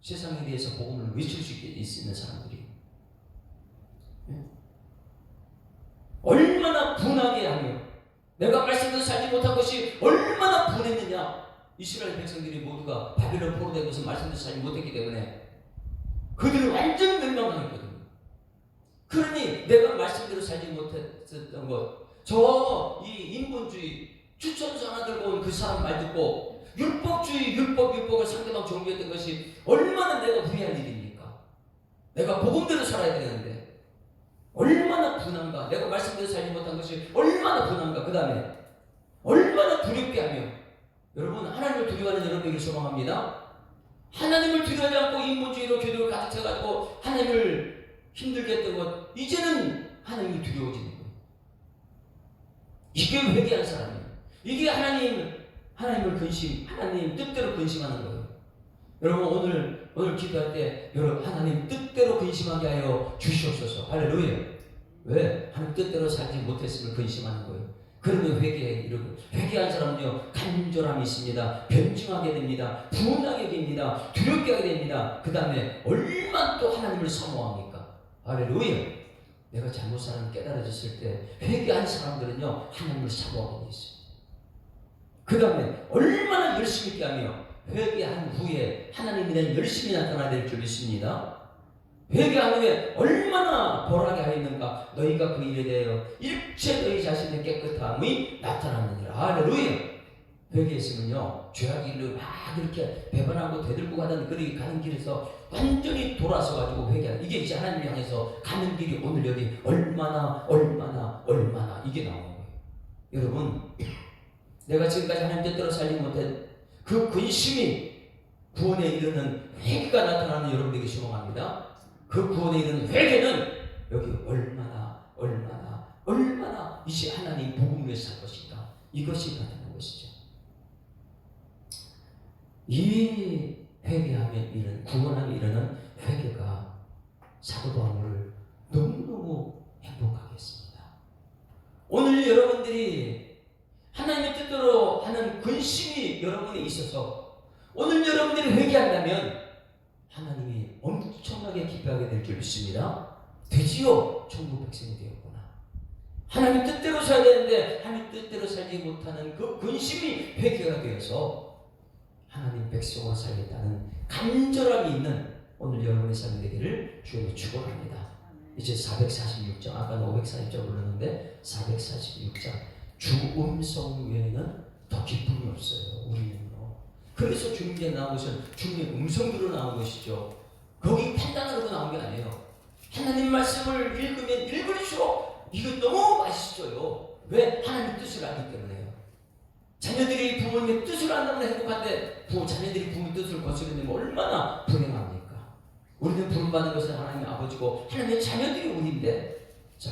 세상에 대해서 복음을 외칠 수 있는 사람들이, 얼마나 분하게 하며, 내가 말씀대로 살지 못한 것이 얼마나 분했느냐. 이스라엘 백성들이 모두가 바벨론 포로된 것은 말씀대로 살지 못했기 때문에 그들은 완전 멸망당했거든요. 그러니 내가 말씀대로 살지 못했던 것, 이 인본주의 추천서 하나 들고 온 그 사람 말 듣고 율법주의 단순히 율법을 상대방 정죄했던 것이 얼마나 내가 후회할 일입니까? 내가 복음대로 살아야 되는데 얼마나 분한가. 내가 말씀대로 살지 못한 것이 얼마나 분한가. 그 다음에 얼마나 두렵게 하며. 여러분, 하나님을 두려워하는 여러분에게 소망합니다. 하나님을 두려워하지 않고 인본주의로 교도를 가득 채워가지고 하나님을 힘들게 했던 것, 이제는 하나님이 두려워지는 거예요. 이게 회개한 사람이에요. 이게 하나님을 하나님 뜻대로 근심하는 거예요. 여러분, 오늘 기도할 때 여러분, 하나님 뜻대로 근심하게 하여 주시옵소서. 할렐루야. 왜? 하나님 뜻대로 살지 못했음을 근심하는 거예요. 그러면 회개한 사람은요, 간절함이 있습니다. 변증하게 됩니다. 분하게 됩니다. 두렵게 하게 됩니다. 그 다음에 얼마나 또 하나님을 사모합니까? 할렐루야. 내가 잘못 사는 깨달아졌을 때 회개한 사람들은요, 하나님을 사모하게 돼 있어요. 그 다음에 얼마나 열심히 있게 하며 회개한 후에 하나님에 대한 열심히 나타나야 될 줄 믿습니다. 회개한 후에 얼마나 벌하게 하였는가. 너희가 그 일에 대하여 일체 너희 자신의 깨끗함이 나타났느니라. 할렐루야. 회개했으면요, 죄악의 일로 막 이렇게 배반하고 되들고 가는 길에서 완전히 돌아서 가지고 회개하는, 이게 이제 하나님 향해서 가는 길이 오늘 여기 얼마나 이게 나오는 거예요. 여러분, 내가 지금까지 하나님 뜻대로 살지 못한 그 근심이 구원에 이르는 회개가 나타나는 여러분에게 소망합니다. 그 구원에 이르는 회개는 여기 얼마나 이제 하나님 복음을 살 것인가, 이것이 나타나는 것이죠. 이 회개함에 이르는, 구원함에 이르는 회개가 사도 바울을 너무너무 행복하게 했습니다. 오늘 여러분들이 하나님의 뜻대로 하는 근심이 여러분에 있어서 오늘 여러분들이 회개한다면 하나님이 엄청나게 기뻐하게 될 줄 믿습니다. 드디어 천국 백성이 되었구나. 하나님 뜻대로 살아야 되는데 하나님 뜻대로 살지 못하는 그 근심이 회개가 되어서 하나님 백성으로 살겠다는 간절함이 있는 오늘 여러분의 삶이 되기를 주님이 축원합니다. 이제 446장, 아까는 540장 불렀는데 446장, 주 음성 외에는 더 기쁨이 없어요. 우리는요. 그래서 주님께 나온 것은 주님의 음성으로 나온 것이죠. 거기 판단으로 나온 게 아니에요. 하나님 말씀을 읽으면 읽을수록 이거 너무 맛있어요. 왜? 하나님 뜻을 알기 때문에요. 자녀들이 부모님의 뜻을 안다면 행복한데 자녀들이 부모님의 뜻을 거스르면 얼마나 불행합니까? 우리는 부름받은 것은 하나님의 아버지고 하나님의 자녀들이 우리인데, 자,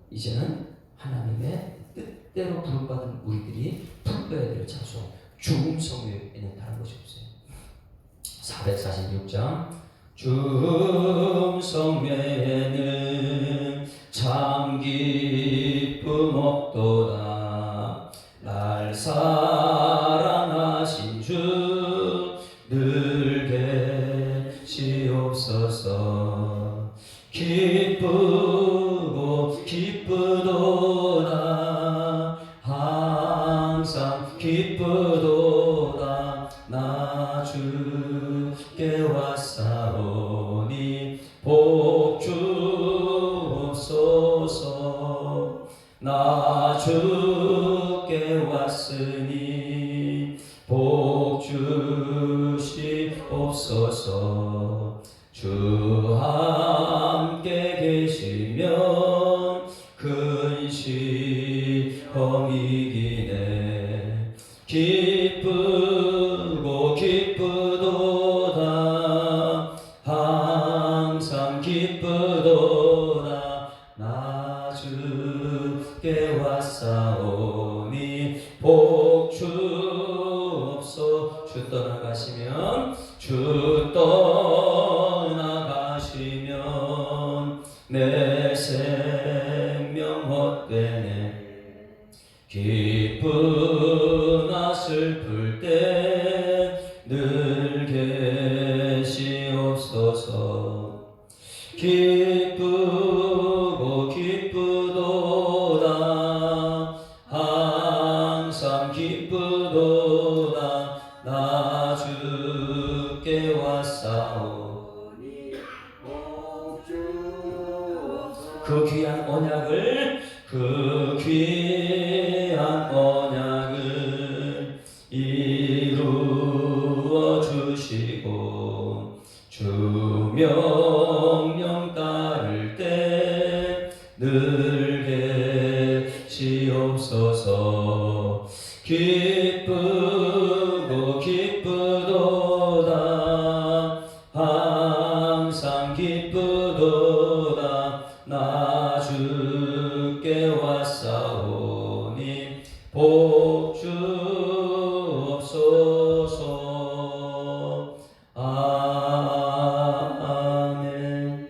이제는 하나님의 뜻대로 부름받은 우리들이 품어야 될 장소, 주 음성 외에는 다른 것이 없어요. 446장, 주 음성 외에는 참 기쁨 없도다. 날 사랑하신 주 늘 계시옵소서. 기쁘고 기쁘도다. 항상 기쁘도다. 나 주께 왔사오니 복 주옵소서. 나 주께 왔으니 복 주시옵소서. 주 함께 계시면 근심이 이기네. 기쁘고 기쁘도다. 항상 기쁘도다. 나 주께 왔사오니 복 주옵소서. 주 떠나가시면 내 생명 헛되네. 기쁘나 슬플 때 늘 계시옵소서. 기쁘고 기쁘도다. 항상 기쁘도다. 나 주께 왔사오니 복 주옵소서. 그 귀한 언약을 이루시는 주옵소서. 기쁘고 기쁘도다 항상 기쁘도다 나 주께 왔사오니 복 주옵소서. 아멘.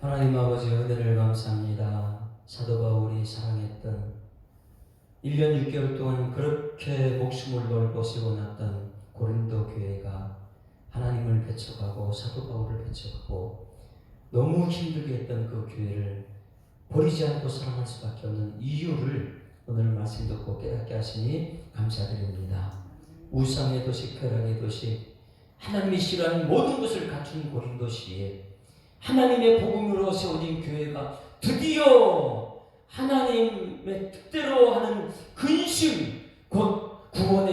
하나님 아버지 은혜를 감사합니다. 사도 바울이 사랑했던 1년 6개월 동안 그렇게 목숨을 걸고 세워놨던 고린도 교회가 하나님을 배척하고 사도 바울을 배척하고 너무 힘들게 했던 그 교회를 버리지 않고 사랑할 수밖에 없는 이유를 오늘 말씀 듣고 깨닫게 하시니 감사드립니다. 우상의 도시, 쾌락의 도시, 하나님이 싫어하는 모든 것을 갖춘 고린도시에 하나님의 복음으로 세워진 교회가 드디어 하나님의 뜻대로 하는 근심, 곧 구원에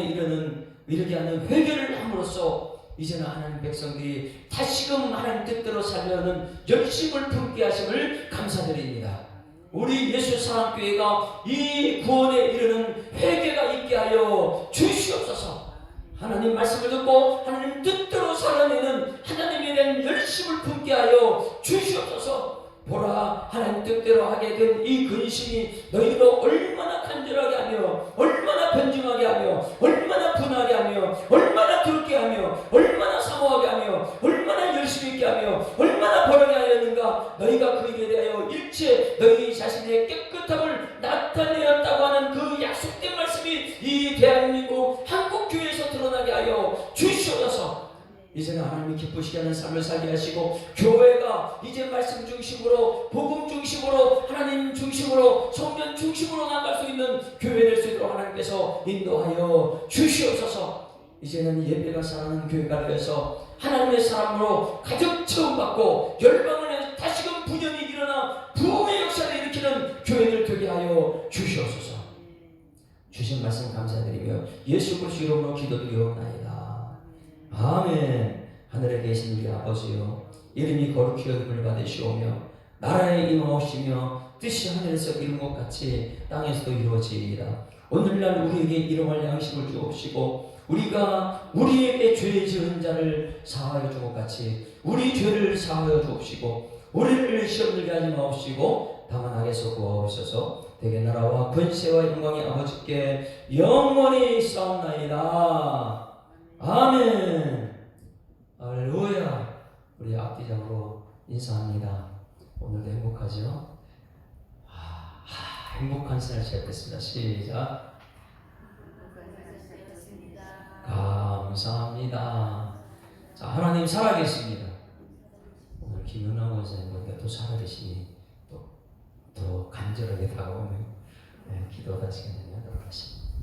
이르게 하는 회개를 함으로써 이제는 하나님 백성들이 다시금 하나님 뜻대로 살려는 열심을 품게 하심을 감사드립니다. 우리 예수 사랑교회가 이 구원에 이르는 회개가 있게 하여 주시옵소서. 하나님 말씀을 듣고 하나님 뜻대로 살아내는 하나님에 대한 열심을 품게 하여 주시옵소서. 보라, 하나님 뜻대로 하게 된 이 근심이 너희를 얼마나 간절하게 하며 얼마나 변증하게 하며 얼마나 분하게 하며 얼마나 두렵게 하며 얼마나 사모하게 하며 얼마나 열심히 있게 하며 얼마나 벌하게 하였는가. 너희가 그 일에 대하여 일체 너희 자신의 깨끗함을 나타내었다고 하는 그 약속된 말씀이 이 대한민국 한국교회에서 드러나게 하여 주시옵소서. 이제는 하나님이 기쁘시게 하는 삶을 살게 하시고 교회가 이제 말씀 중심으로 복음 중심으로 하나님 중심으로 성전 중심으로 나갈 수 있는 교회 될 수 있도록 하나님께서 인도하여 주시옵소서. 이제는 예배가 사랑하는 교회가 되어서 하나님의 사람으로 가족 체험받고 열방을 해서 다시금 분연이 일어나 부흥의 역사를 일으키는 교회들 되게 하여 주시옵소서. 주신 말씀 감사드리며 예수 그리스도 이름으로 기도드리옵나이다. 아멘. 하늘에 계신 우리 아버지여, 이름이 거룩히 여김을 받으시오며 나라에 임하옵시며 뜻이 하늘에서 이룬 것 같이 땅에서도 이루어지이다. 오늘날 우리에게 일용할 양식을 주옵시고 우리가 우리에게 죄 지은 자를 사하여 준 것 같이 우리 죄를 사하여 주옵시고 우리를 시험 들게 하지 마옵시고 다만 악에서 구하옵소서. 대개 나라와 권세와 영광이 아버지께 영원히 있사옵나이다. 아멘. 할렐루야. 우리 악기장으로 인사합니다. 오늘도 행복하죠? 행복한 시간을 시작했습니다. 시작. 감사합니다. 자, 하나님 살아계십니다. 오늘 김은하 원사님보다 또 살아계시니 또 더 간절하게 다가오는 기도하다 시간을 하도록 하십니다.